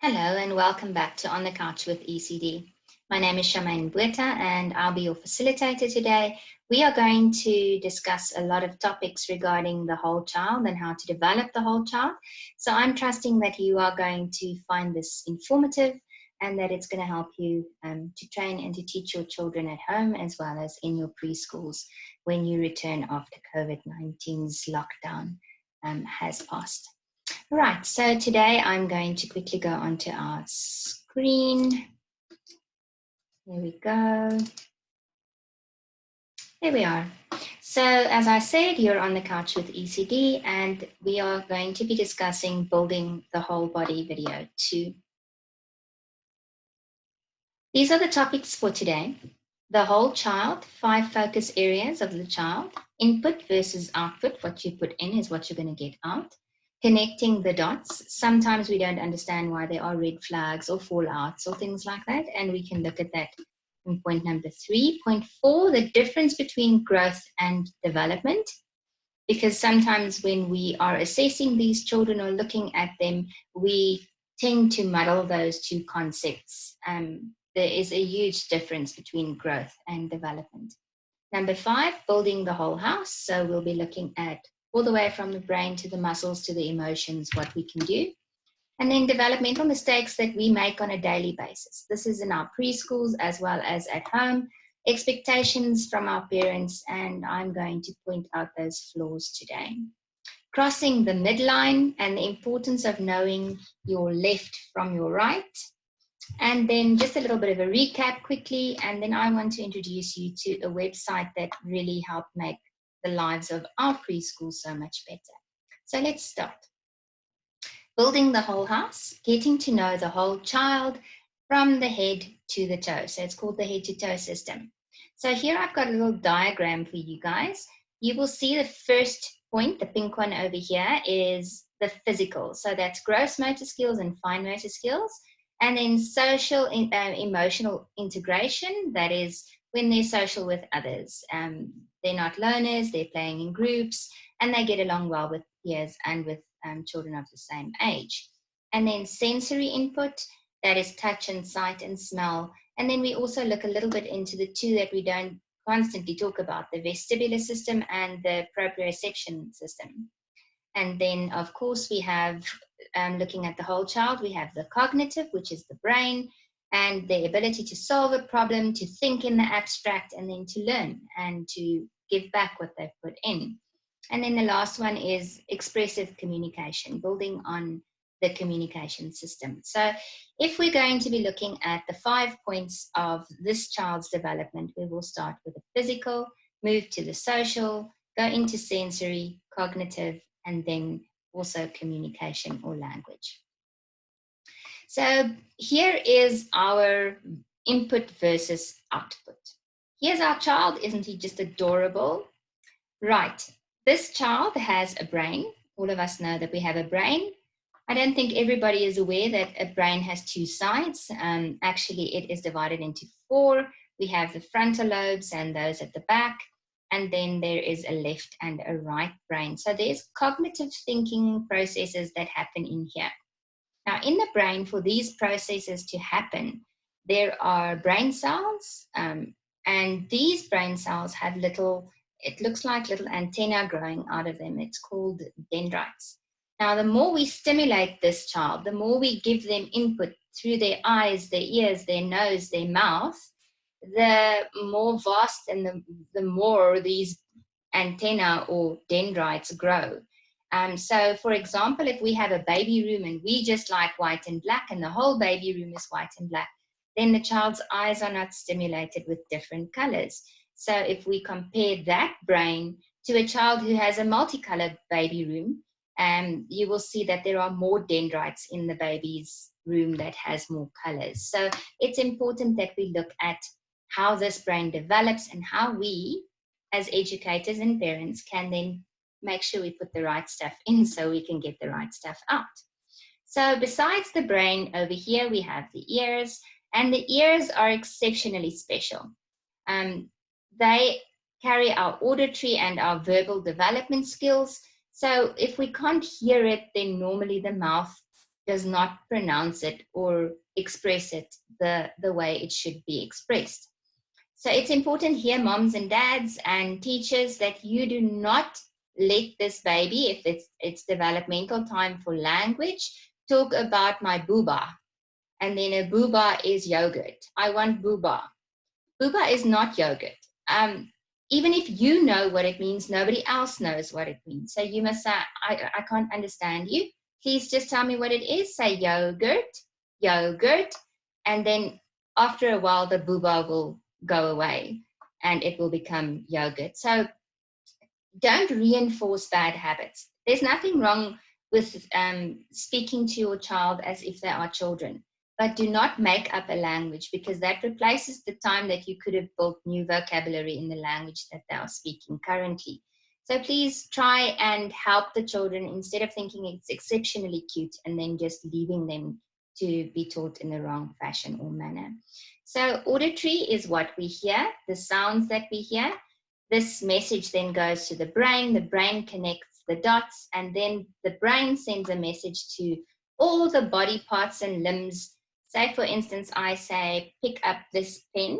Hello and welcome back to On the Couch with ECD. My name is Charmaine Bueta and I'll be your facilitator today. We are going to discuss a lot of topics regarding the whole child and how to develop the whole child. So I'm trusting that you are going to find this informative and that it's going to help you to train and to teach your children at home as well as in your preschools when you return after COVID-19's lockdown has passed. Right, so today I'm going to quickly go onto our screen. There we go. There we are. So as I said, you're on the couch with ECD and we are going to be discussing building the whole body video 2. These are the topics for today. The whole child, 5 focus areas of the child, input versus output. What you put in is what you're going to get out. Connecting the dots. Sometimes we don't understand why there are red flags or fallouts or things like that, and we can look at that in point number 3. Point 4, the difference between growth and development, because sometimes when we are assessing these children or looking at them, we tend to muddle those two concepts. There is a huge difference between growth and development. Number 5, building the whole house. So we'll be looking at all the way from the brain to the muscles to the emotions, what we can do. And then developmental mistakes that we make on a daily basis. This is in our preschools as well as at home. Expectations from our parents, and I'm going to point out those flaws today. Crossing the midline and the importance of knowing your left from your right. And then just a little bit of a recap quickly, and then I want to introduce you to a website that really helped make the lives of our preschool so much better. So let's start. Building the whole house, getting to know the whole child from the head to the toe. So it's called the head to toe system. So here I've got a little diagram for you guys. You will see the first point, the pink one over here, is the physical. So that's gross motor skills and fine motor skills. And then social, emotional integration, that is when they're social with others. They're not loners, they're playing in groups, and they get along well with peers and with children of the same age. And then sensory input, that is touch and sight and smell. And then we also look a little bit into the two that we don't constantly talk about, the vestibular system and the proprioception system. And then, of course, we have, looking at the whole child, we have the cognitive, which is the brain, and the ability to solve a problem, to think in the abstract, and then to learn and to give back what they've put in. And then the last one is expressive communication, building on the communication system. So if we're going to be looking at the 5 points of this child's development, we will start with the physical, move to the social, go into sensory, cognitive, and then also communication or language. So here is our input versus output. Here's our child. Isn't he just adorable? Right. This child has a brain. All of us know that we have a brain. I don't think everybody is aware that a brain has 2 sides. Actually, it is divided into 4. We have the frontal lobes and those at the back. And then there is a left and a right brain. So there's cognitive thinking processes that happen in here. Now, in the brain, for these processes to happen, there are brain cells, and these brain cells have little, it looks like little antennae growing out of them. It's called dendrites. Now, the more we stimulate this child, the more we give them input through their eyes, their ears, their nose, their mouth, the more vast and the more these antennae or dendrites grow. So, for example, if we have a baby room and we just like white and black and the whole baby room is white and black, then the child's eyes are not stimulated with different colors. So if we compare that brain to a child who has a multicolored baby room, you will see that there are more dendrites in the baby's room that has more colors. So it's important that we look at how this brain develops and how we, as educators and parents, can then make sure we put the right stuff in so we can get the right stuff out. So besides the brain, over here we have the ears, and the ears are exceptionally special. They carry our auditory and our verbal development skills. So if we can't hear it, then normally the mouth does not pronounce it or express it the way it should be expressed. So it's important here, moms and dads and teachers, that you do not let this baby, if it's developmental time for language, talk about my booba. And then a booba is yogurt. I want booba. Booba is not yogurt. Even if you know what it means, nobody else knows what it means. So you must say, I can't understand you. Please just tell me what it is. Say yogurt, yogurt. And then after a while, the booba will go away and it will become yogurt. So don't reinforce bad habits. There's nothing wrong with speaking to your child as if they are children, but do not make up a language, because that replaces the time that you could have built new vocabulary in the language that they are speaking currently. So please try and help the children instead of thinking it's exceptionally cute and then just leaving them to be taught in the wrong fashion or manner. So auditory is what we hear, the sounds that we hear. This message then goes to the brain connects the dots, and then the brain sends a message to all the body parts and limbs. Say, for instance, I say, pick up this pen.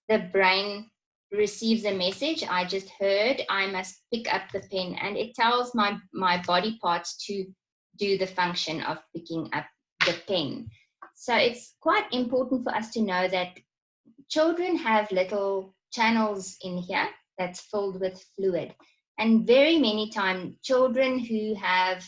The brain receives a message. I just heard, I must pick up the pen, and it tells my body parts to do the function of picking up the pen. So it's quite important for us to know that children have little channels in here that's filled with fluid. And very many times, children who have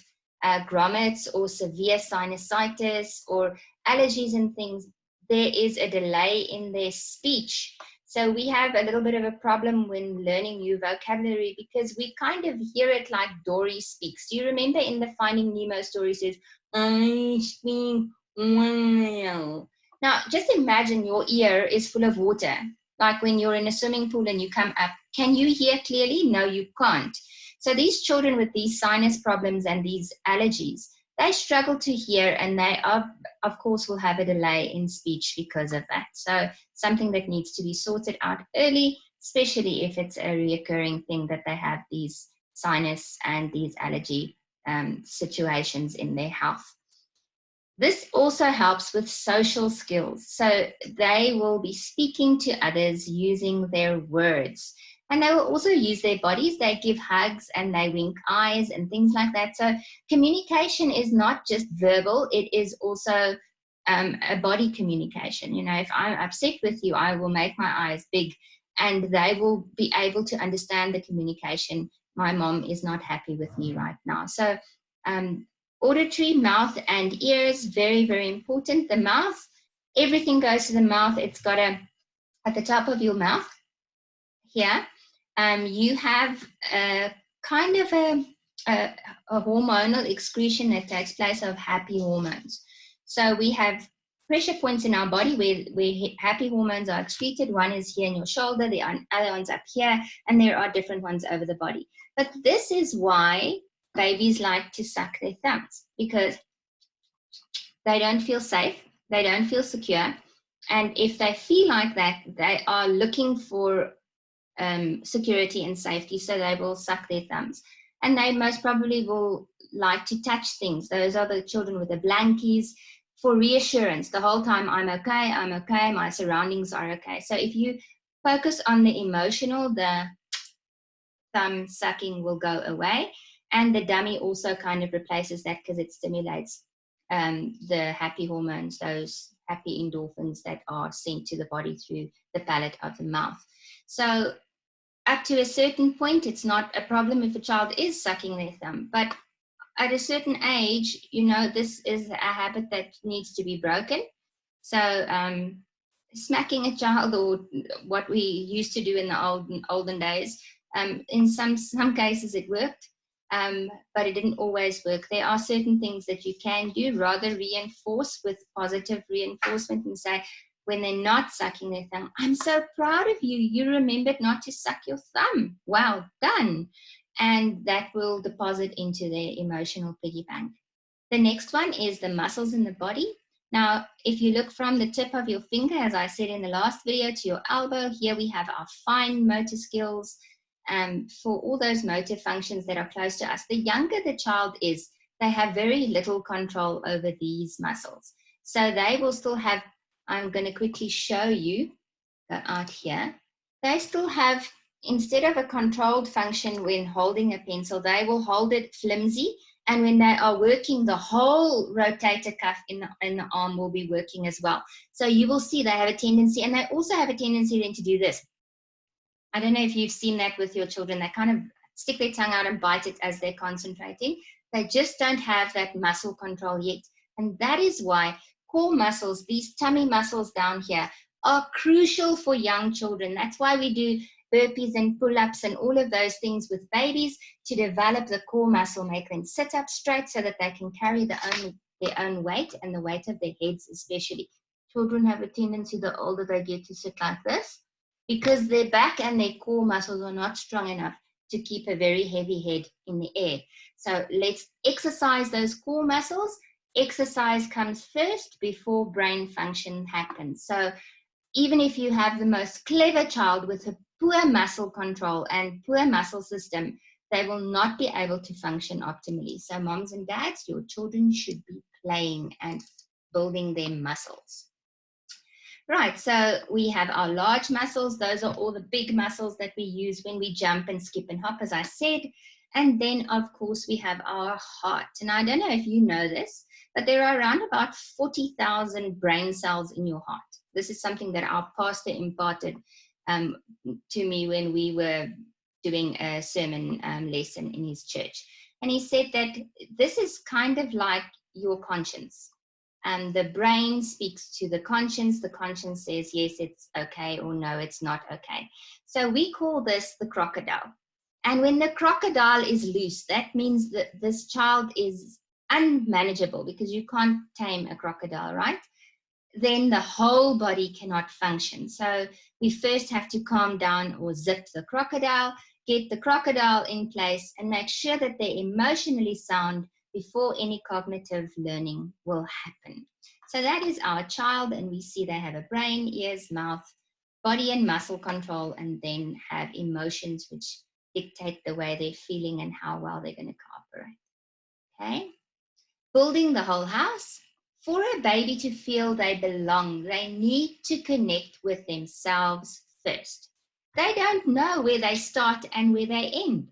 grommets or severe sinusitis or allergies and things, there is a delay in their speech. So we have a little bit of a problem when learning new vocabulary, because we kind of hear it like Dory speaks. Do you remember in the Finding Nemo story, it says, I speak well. Now, just imagine your ear is full of water, like when you're in a swimming pool and you come up. Can you hear clearly? No, you can't. So these children with these sinus problems and these allergies, they struggle to hear, and they are, of course, will have a delay in speech because of that. So something that needs to be sorted out early, especially if it's a reoccurring thing that they have these sinus and these allergy situations in their health. This also helps with social skills. So they will be speaking to others using their words. And they will also use their bodies. They give hugs and they wink eyes and things like that. So communication is not just verbal, it is also a body communication. You know, if I'm upset with you, I will make my eyes big, and they will be able to understand the communication. My mom is not happy with me right now. So auditory, mouth and ears, very, very important. The mouth, everything goes to the mouth. It's got at the top of your mouth here, you have a kind of a hormonal excretion that takes place of happy hormones. So we have pressure points in our body where happy hormones are excreted. One is here in your shoulder, the other one's up here, and there are different ones over the body. But this is why babies like to suck their thumbs, because they don't feel safe, they don't feel secure, and if they feel like that, they are looking for security and safety, so they will suck their thumbs. And they most probably will like to touch things. Those are the children with the blankies, for reassurance the whole time. I'm okay, my surroundings are okay. So if you focus on the emotional, the thumb sucking will go away, and the dummy also kind of replaces that because it stimulates the happy hormones, those happy endorphins that are sent to the body through the palate of the mouth. So up to a certain point, it's not a problem if a child is sucking their thumb, but at a certain age, you know, this is a habit that needs to be broken. So smacking a child, or what we used to do in the olden days, in some cases it worked, but it didn't always work. There are certain things that you can do, rather reinforce with positive reinforcement and say, when they're not sucking their thumb, I'm so proud of you. You remembered not to suck your thumb. Well done. And that will deposit into their emotional piggy bank. The next one is the muscles in the body. Now, if you look from the tip of your finger, as I said in the last video, to your elbow, here we have our fine motor skills for all those motor functions that are close to us. The younger the child is, they have very little control over these muscles. So they will still have, I'm going to quickly show you, go out here. They still have, instead of a controlled function when holding a pencil, they will hold it flimsy. And when they are working, the whole rotator cuff in the arm will be working as well. So you will see they have a tendency, and they also have a tendency then to do this. I don't know if you've seen that with your children. They kind of stick their tongue out and bite it as they're concentrating. They just don't have that muscle control yet. And that is why core muscles, these tummy muscles down here, are crucial for young children. That's why we do burpees and pull-ups and all of those things with babies, to develop the core muscle, make them sit up straight so that they can carry their own weight, and the weight of their heads especially. Children have a tendency, the older they get, to sit like this, because their back and their core muscles are not strong enough to keep a very heavy head in the air. So let's exercise those core muscles. Exercise comes first before brain function happens. So even if you have the most clever child with a poor muscle control and poor muscle system, they will not be able to function optimally. So moms and dads, your children should be playing and building their muscles. Right, so we have our large muscles. Those are all the big muscles that we use when we jump and skip and hop, as I said. And then, of course, we have our heart. And I don't know if you know this, but there are around about 40,000 brain cells in your heart. This is something that our pastor imparted to me when we were doing a sermon lesson in his church. And he said that this is kind of like your conscience. And the brain speaks to the conscience. The conscience says, yes, it's okay, or no, it's not okay. So we call this the crocodile. And when the crocodile is loose, that means that this child is unmanageable, because you can't tame a crocodile, right? Then the whole body cannot function. So we first have to calm down or zip the crocodile, get the crocodile in place, and make sure that they're emotionally sound before any cognitive learning will happen. So that is our child, and we see they have a brain, ears, mouth, body and muscle control, and then have emotions which dictate the way they're feeling and how well they're going to cooperate. Okay? Building the whole house. For a baby to feel they belong, they need to connect with themselves first. They don't know where they start and where they end.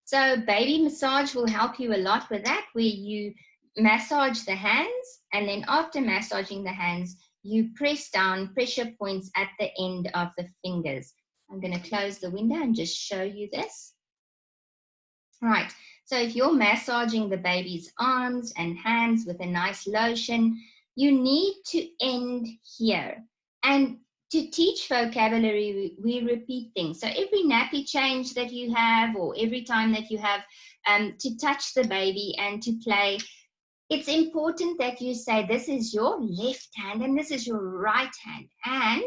So baby massage will help you a lot with that, where you massage the hands, and then after massaging the hands, you press down pressure points at the end of the fingers. I'm going to close the window and just show you this. Right, so if you're massaging the baby's arms and hands with a nice lotion, you need to end here. And to teach vocabulary, we repeat things. So every nappy change that you have, or every time that you have to touch the baby and to play, it's important that you say, this is your left hand and this is your right hand, and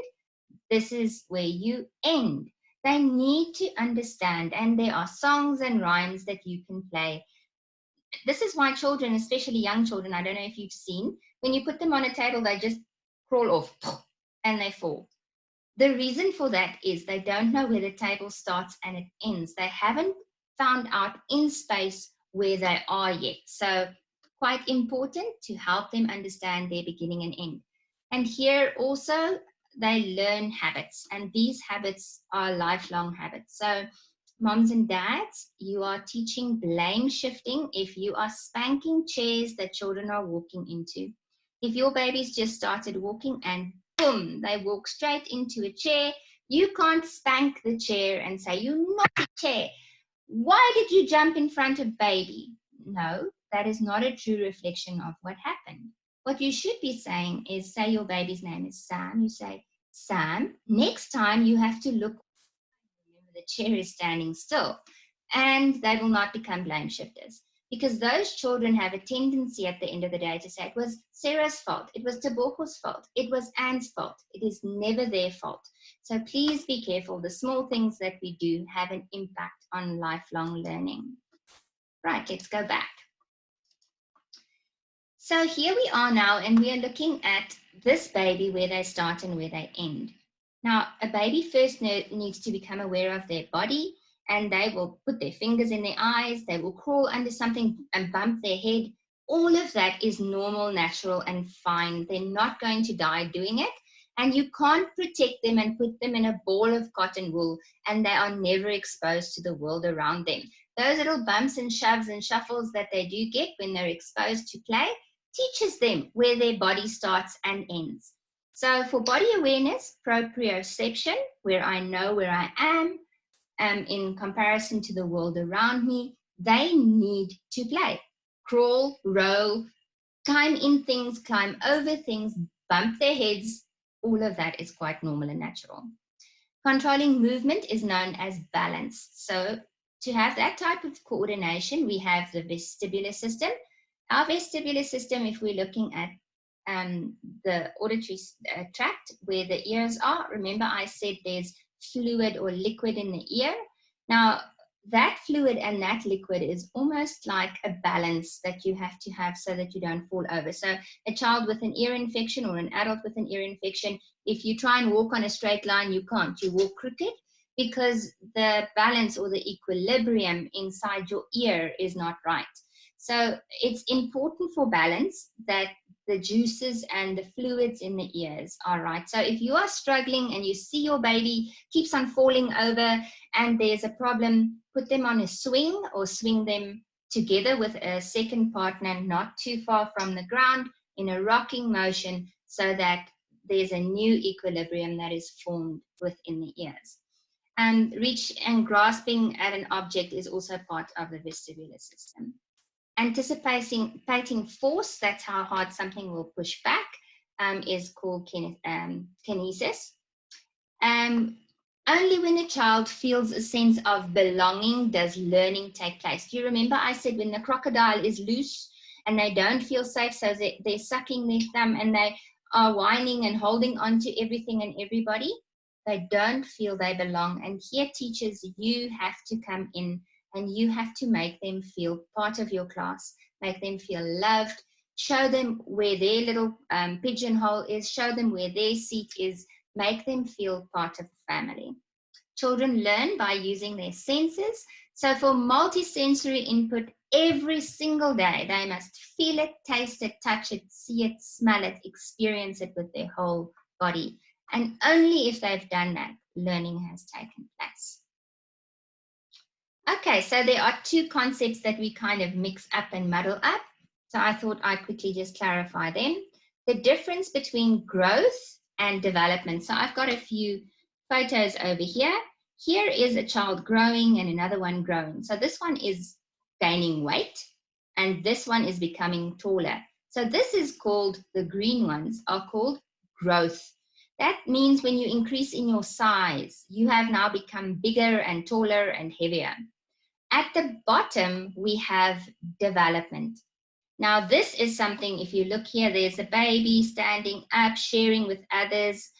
this is where you end. They need to understand, and there are songs and rhymes that you can play. This is why children, especially young children, I don't know if you've seen, when you put them on a table, they just crawl off and they fall. The reason for that is they don't know where the table starts and it ends. They haven't found out in space where they are yet. So quite important to help them understand their beginning and end. And here also, they learn habits, and these habits are lifelong habits. So moms and dads, you are teaching blame shifting if you are spanking chairs that children are walking into. If your baby's just started walking and boom, they walk straight into a chair, you can't spank the chair and say, you naughty chair, why did you jump in front of baby? No, that is not a true reflection of what happened. What you should be saying is, say your baby's name is Sam, you say, Sam, next time you have to look, remember the chair is standing still, and they will not become blame shifters. Because those children have a tendency at the end of the day to say, it was Sarah's fault, it was Taboko's fault, it was Anne's fault. It is never their fault. So please be careful. The small things that we do have an impact on lifelong learning. Right, let's go back. So here we are now, and we are looking at this baby, where they start and where they end. Now, a baby first needs to become aware of their body, and they will put their fingers in their eyes, they will crawl under something and bump their head. All of that is normal, natural, and fine. They're not going to die doing it. And you can't protect them and put them in a ball of cotton wool, and they are never exposed to the world around them. Those little bumps and shoves and shuffles that they do get when they're exposed to play teaches them where their body starts and ends. So for body awareness, proprioception, where I know where I am in comparison to the world around me, they need to play. Crawl, roll, climb in things, climb over things, bump their heads. All of that is quite normal and natural. Controlling movement is known as balance. So to have that type of coordination, we have the vestibular system. Our vestibular system, if we're looking at the auditory tract where the ears are, remember I said there's fluid or liquid in the ear. Now, that fluid and that liquid is almost like a balance that you have to have so that you don't fall over. So a child with an ear infection or an adult with an ear infection, if you try and walk on a straight line, you can't. You walk crooked because the balance or the equilibrium inside your ear is not right. So it's important for balance that the juices and the fluids in the ears are right. So if you are struggling and you see your baby keeps on falling over and there's a problem, put them on a swing or swing them together with a second partner not too far from the ground in a rocking motion so that there's a new equilibrium that is formed within the ears. And reach and grasping at an object is also part of the vestibular system. Anticipating force, that's how hard something will push back, is called kinesis. Only when a child feels a sense of belonging does learning take place. Do you remember I said when the crocodile is loose and they don't feel safe, so they're sucking their thumb and they are whining and holding on to everything and everybody? They don't feel they belong. And here, teachers, you have to come in and you have to make them feel part of your class, make them feel loved, show them where their little pigeonhole is, show them where their seat is, make them feel part of the family. Children learn by using their senses. So for multisensory input every single day, they must feel it, taste it, touch it, see it, smell it, experience it with their whole body. And only if they've done that, learning has taken place. Okay, so there are two concepts that we kind of mix up and muddle up. So I thought I'd quickly just clarify them. The difference between growth and development. So I've got a few photos over here. Here is a child growing and another one growing. So this one is gaining weight and this one is becoming taller. So this is called, the green ones are called growth. That means when you increase in your size, you have now become bigger and taller and heavier. At the bottom, we have development. Now, this is something, if you look here, there's a baby standing up, sharing with others,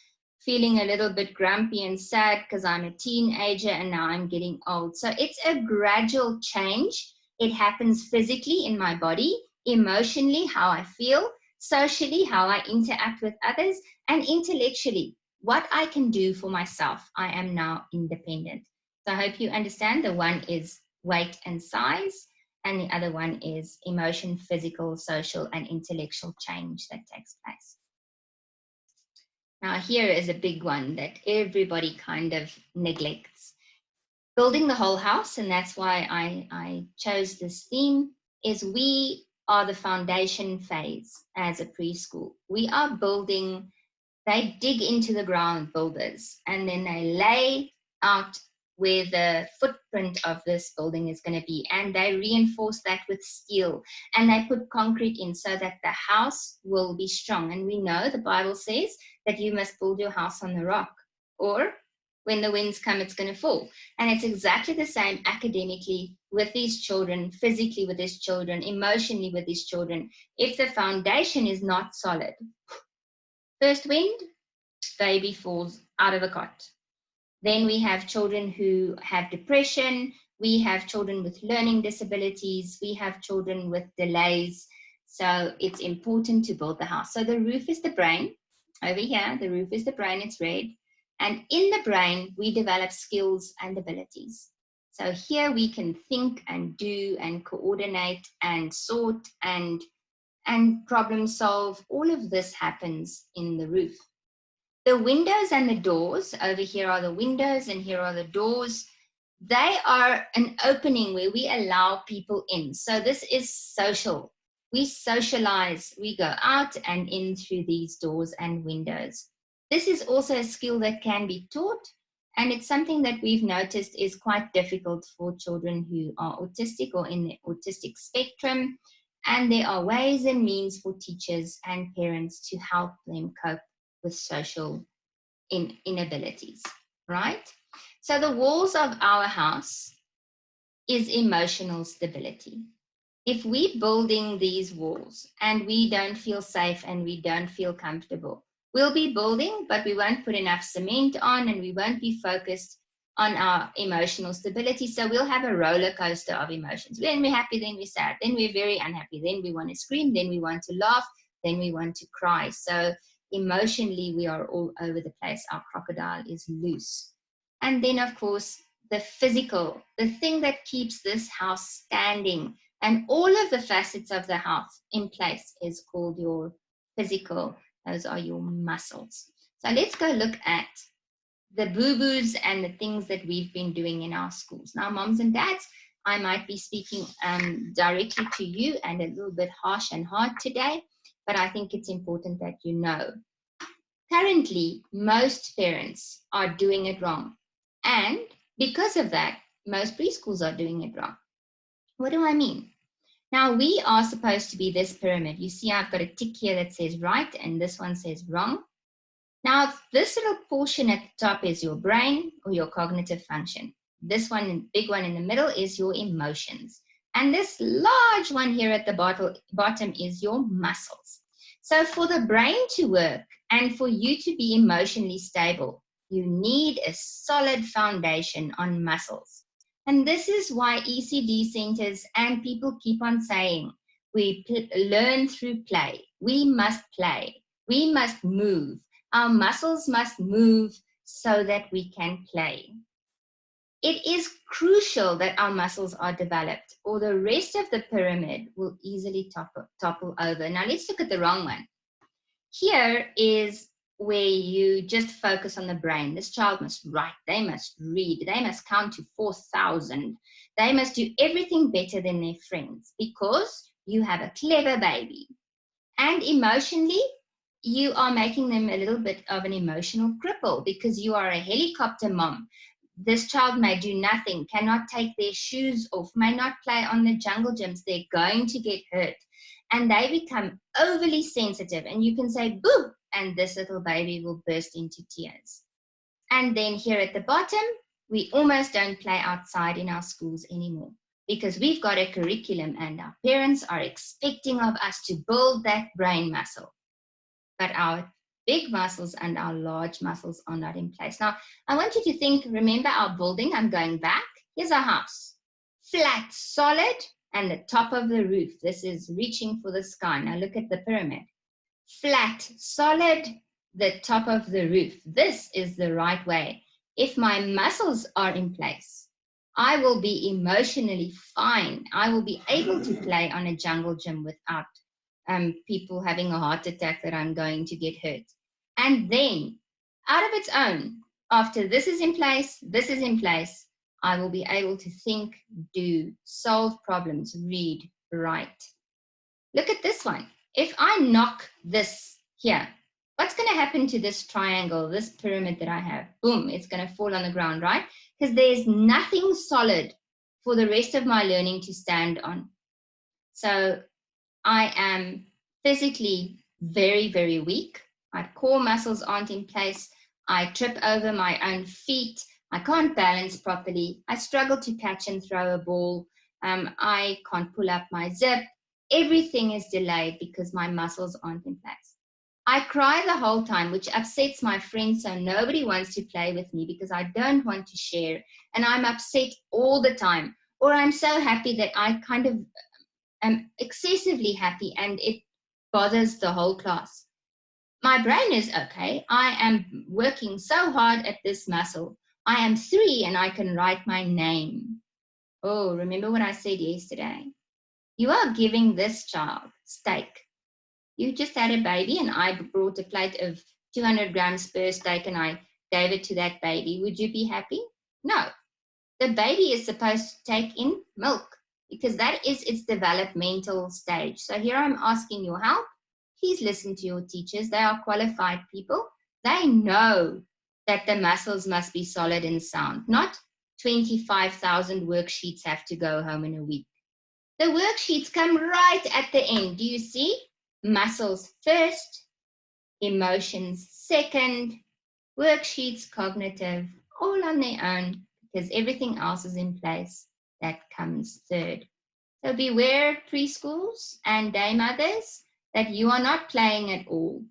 feeling a little bit grumpy and sad because I'm a teenager and now I'm getting old. So it's a gradual change. It happens physically in my body, emotionally, how I feel, socially, how I interact with others, and intellectually, what I can do for myself. I am now independent. So I hope you understand. The one is weight and size, and the other one is emotion, physical, social, and intellectual change that takes place. Now, here is a big one that everybody kind of neglects. Building the whole house, and that's why I chose this theme, is we are the foundation phase as a preschool. We are building, they dig into the ground, builders, and then they lay out where the footprint of this building is going to be, and they reinforce that with steel, and they put concrete in so that the house will be strong. And we know the Bible says that you must build your house on the rock, or when the winds come, it's going to fall. And it's exactly the same academically with these children, physically with these children, emotionally with these children. If the foundation is not solid, first wind, baby falls out of the cot. Then we have children who have depression. We have children with learning disabilities. We have children with delays. So it's important to build the house. So the roof is the brain. Over here, the roof is the brain, it's red. And in the brain, we develop skills and abilities. So here we can think and do and coordinate and sort and and problem solve. All of this happens in the roof. The windows and the doors, over here are the windows and here are the doors. They are an opening where we allow people in. So this is social. We socialize, we go out and in through these doors and windows. This is also a skill that can be taught, and it's something that we've noticed is quite difficult for children who are autistic or in the autistic spectrum. And there are ways and means for teachers and parents to help them cope with social inabilities, right? So the walls of our house is emotional stability. If we're building these walls and we don't feel safe and we don't feel comfortable, we'll be building, but we won't put enough cement on and we won't be focused on our emotional stability. So we'll have a roller coaster of emotions. Then we're happy, then we're sad, then we're very unhappy, then we want to scream, then we want to laugh, then we want to cry. So emotionally, we are all over the place. Our crocodile is loose. And then, of course, the physical, the thing that keeps this house standing and all of the facets of the house in place is called your physical. Those are your muscles. So let's go look at the boo-boos and the things that we've been doing in our schools. Now, moms and dads, I might be speaking directly to you and a little bit harsh and hard today, but I think it's important that you know. Currently, most parents are doing it wrong. And because of that, most preschools are doing it wrong. What do I mean? Now, we are supposed to be this pyramid. You see, I've got a tick here that says right, and this one says wrong. Now, this little portion at the top is your brain or your cognitive function. This one, big one in the middle, is your emotions. And this large one here at the bottom is your muscles. So for the brain to work and for you to be emotionally stable, you need a solid foundation on muscles. And this is why ECD centers and people keep on saying, we learn through play. We must play. We must move. Our muscles must move so that we can play. It is crucial that our muscles are developed, or the rest of the pyramid will easily topple over. Now let's look at the wrong one. Here is where you just focus on the brain. This child must write, they must read, they must count to 4,000. They must do everything better than their friends because you have a clever baby. And emotionally, you are making them a little bit of an emotional cripple because you are a helicopter mom. This child may do nothing, cannot take their shoes off, may not play on the jungle gyms. They're going to get hurt. And they become overly sensitive. And you can say, boo, and this little baby will burst into tears. And then here at the bottom, we almost don't play outside in our schools anymore because we've got a curriculum and our parents are expecting of us to build that brain muscle. But our big muscles and our large muscles are not in place. Now, I want you to think, remember our building, I'm going back. Here's our house, flat, solid, and the top of the roof. This is reaching for the sky. Now look at the pyramid. Flat, solid, the top of the roof. This is the right way. If my muscles are in place, I will be emotionally fine. I will be able to play on a jungle gym without people having a heart attack that I'm going to get hurt. And then, out of its own, after this is in place, I will be able to think, do, solve problems, read, write. Look at this one. If I knock this here, what's going to happen to this triangle, this pyramid that I have? Boom, it's going to fall on the ground, right? Because there's nothing solid for the rest of my learning to stand on. So I am physically very, very weak. My core muscles aren't in place. I trip over my own feet. I can't balance properly. I struggle to catch and throw a ball. I can't pull up my zip. Everything is delayed because my muscles aren't in place. I cry the whole time, which upsets my friends, so nobody wants to play with me because I don't want to share. And I'm upset all the time. Or I'm so happy that I kind of am excessively happy and it bothers the whole class. My brain is okay. I am working so hard at this muscle. I am 3 and I can write my name. Oh, remember what I said yesterday? You are giving this child steak You just had a baby and I brought a plate of 200 grams spur steak and I gave it to that baby. Would you be happy? No. The baby is supposed to take in milk because that is its developmental stage. So here I'm asking your help. Please listen to your teachers. They are qualified people. They know that the muscles must be solid and sound, not 25,000 worksheets have to go home in a week. The worksheets come right at the end. Do you see? Muscles first, emotions second, worksheets, cognitive, all on their own because everything else is in place. That comes third. So beware preschools and day mothers that you are not playing at all.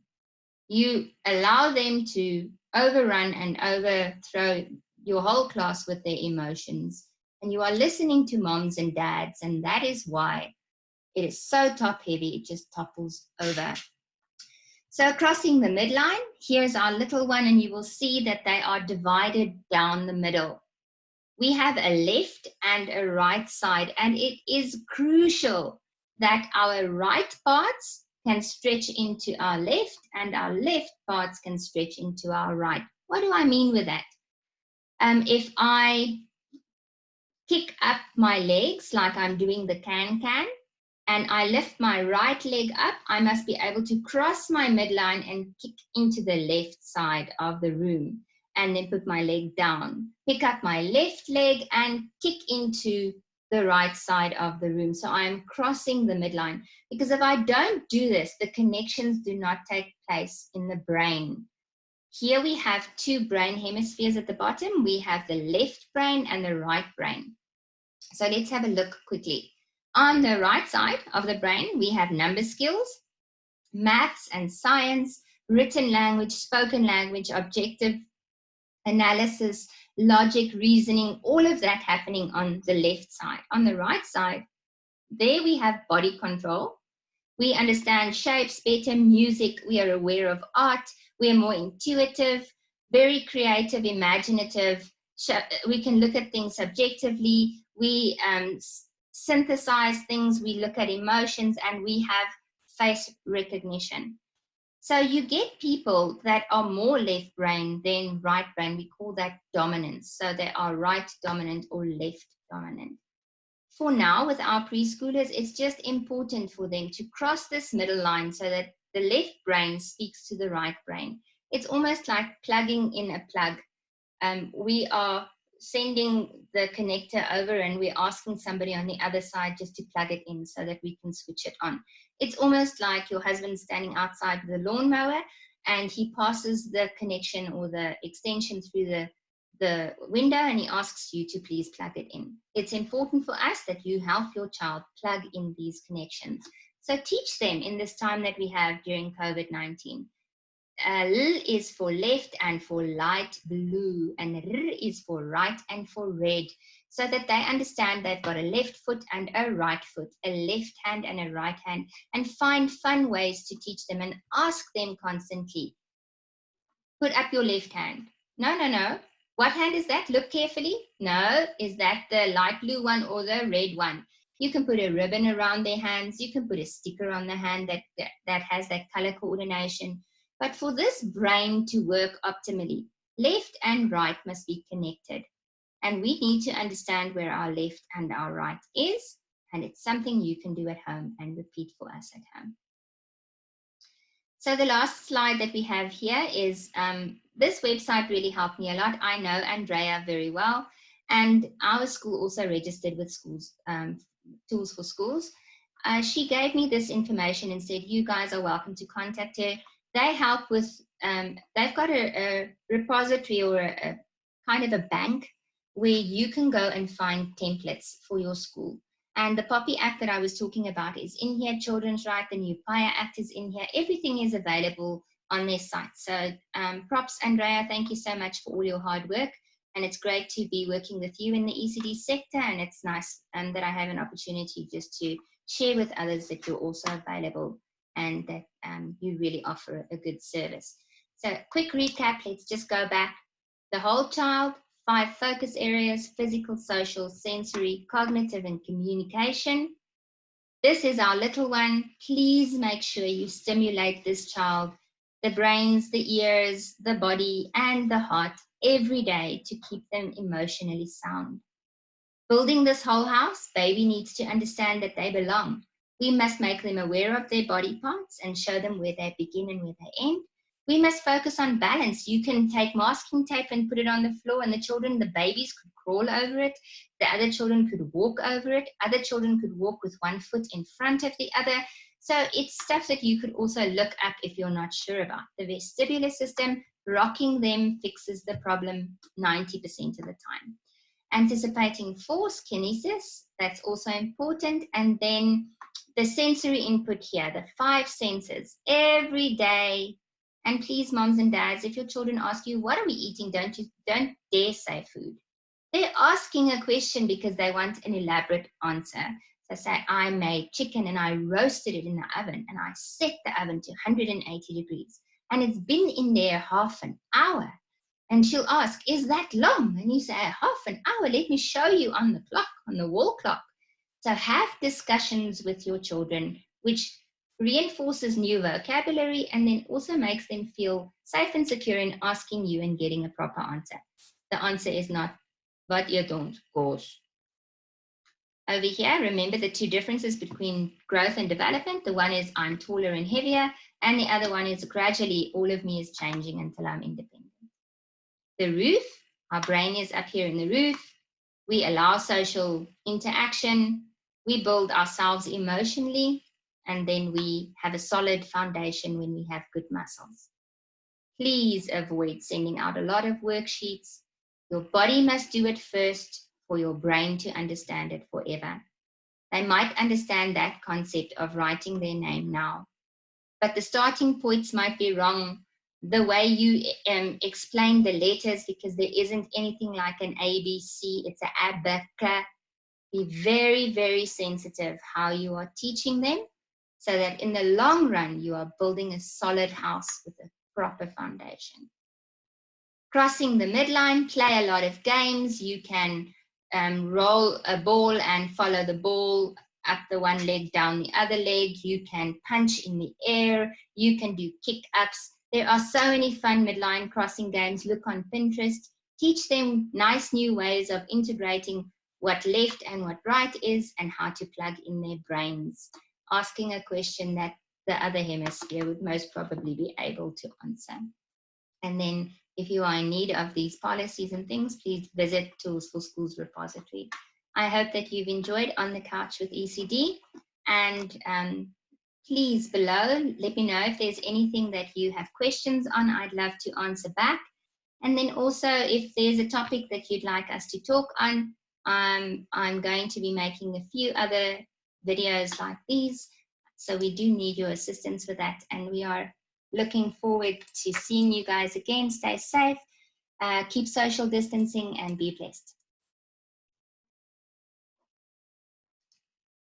You allow them to overrun and overthrow your whole class with their emotions. And you are listening to moms and dads, and that is why it is so top heavy, it just topples over. So crossing the midline, here's our little one, and you will see that they are divided down the middle. We have a left and a right side, and it is crucial that our right parts can stretch into our left and our left parts can stretch into our right. What do I mean with that? If I kick up my legs like I'm doing the can-can, and I lift my right leg up, I must be able to cross my midline and kick into the left side of the room and then put my leg down. Pick up my left leg and kick into the right side of the room. So I'm crossing the midline because if I don't do this, the connections do not take place in the brain. Here we have two brain hemispheres at the bottom. We have the left brain and the right brain. So let's have a look quickly. On the right side of the brain, we have number skills, maths and science, written language, spoken language, objective analysis, logic, reasoning, all of that happening on the left side. On the right side, there we have body control. We understand shapes better, music, we are aware of art, we are more intuitive, very creative, imaginative. We can look at things subjectively. We synthesize things, we look at emotions, and we have face recognition. So you get people that are more left brain than right brain. We call that dominance. So they are right dominant or left dominant. For now, with our preschoolers, it's just important for them to cross this middle line so that the left brain speaks to the right brain. It's almost like plugging in a plug. We are sending the connector over and we're asking somebody on the other side just to plug it in so that we can switch it on. It's almost like your husband standing outside the lawnmower and he passes the connection or the extension through the window and he asks you to please plug it in. It's important for us that you help your child plug in these connections. So teach them in this time that we have during COVID-19. L is for left and for light blue, and R is for right and for red, so that they understand they've got a left foot and a right foot, a left hand and a right hand, and find fun ways to teach them and ask them constantly. Put up your left hand. No, no, no. What hand is that? Look carefully. No, is that the light blue one or the red one? You can put a ribbon around their hands. You can put a sticker on the hand that has that color coordination. But for this brain to work optimally, left and right must be connected. And we need to understand where our left and our right is. And it's something you can do at home and repeat for us at home. So the last slide that we have here is this website really helped me a lot. I know Andrea very well. And our school also registered with schools, Tools for Schools. She gave me this information and said, you guys are welcome to contact her. They help with, they've got a repository or a kind of a bank where you can go and find templates for your school. And the POPI Act that I was talking about is in here, Children's Right, the new PIA Act is in here. Everything is available on their site. So props, Andrea, thank you so much for all your hard work. And it's great to be working with you in the ECD sector. And it's nice that I have an opportunity just to share with others that you're also available and that you really offer a good service. So quick recap, let's just go back. The whole child, 5 focus areas: physical, social, sensory, cognitive, and communication. This is our little one. Please make sure you stimulate this child, the brains, the ears, the body, and the heart every day to keep them emotionally sound. Building this whole house, baby needs to understand that they belong. We must make them aware of their body parts and show them where they begin and where they end. We must focus on balance. You can take masking tape and put it on the floor, and the children, the babies, could crawl over it. The other children could walk over it. Other children could walk with one foot in front of the other. So it's stuff that you could also look up if you're not sure about. The vestibular system, rocking them fixes the problem 90% of the time. Anticipating force, kinesis, that's also important. And then the sensory input here, the 5 senses, every day. And please, moms and dads, if your children ask you, what are we eating? Don't dare say food. They're asking a question because they want an elaborate answer. So say, I made chicken and I roasted it in the oven and I set the oven to 180 degrees and it's been in there half an hour. And she'll ask, is that long? And you say, half an hour. Let me show you on the clock, on the wall clock. So have discussions with your children, which reinforces new vocabulary and then also makes them feel safe and secure in asking you and getting a proper answer. The answer is not, wat eet ons kos. Over here, remember the 2 differences between growth and development. The one is I'm taller and heavier, and the other one is gradually all of me is changing until I'm independent. The roof, our brain is up here in the roof. We allow social interaction. We build ourselves emotionally, and then we have a solid foundation when we have good muscles. Please avoid sending out a lot of worksheets. Your body must do it first for your brain to understand it forever. They might understand that concept of writing their name now, but the starting points might be wrong. The way you explain the letters, because there isn't anything like an A, B, C, it's an abaca. Be very, very sensitive how you are teaching them so that in the long run, you are building a solid house with a proper foundation. Crossing the midline, play a lot of games. You can roll a ball and follow the ball up the one leg, down the other leg. You can punch in the air. You can do kick-ups. There are so many fun midline crossing games. Look on Pinterest. Teach them nice new ways of integrating what left and what right is and how to plug in their brains. Asking a question that the other hemisphere would most probably be able to answer. And then if you are in need of these policies and things, please visit Tools for Schools repository. I hope that you've enjoyed On the Couch with ECD. And please below, let me know if there's anything that you have questions on. I'd love to answer back. And then also if there's a topic that you'd like us to talk on, I'm going to be making a few other videos like these. So we do need your assistance with that. And we are looking forward to seeing you guys again. Stay safe, keep social distancing, and be blessed.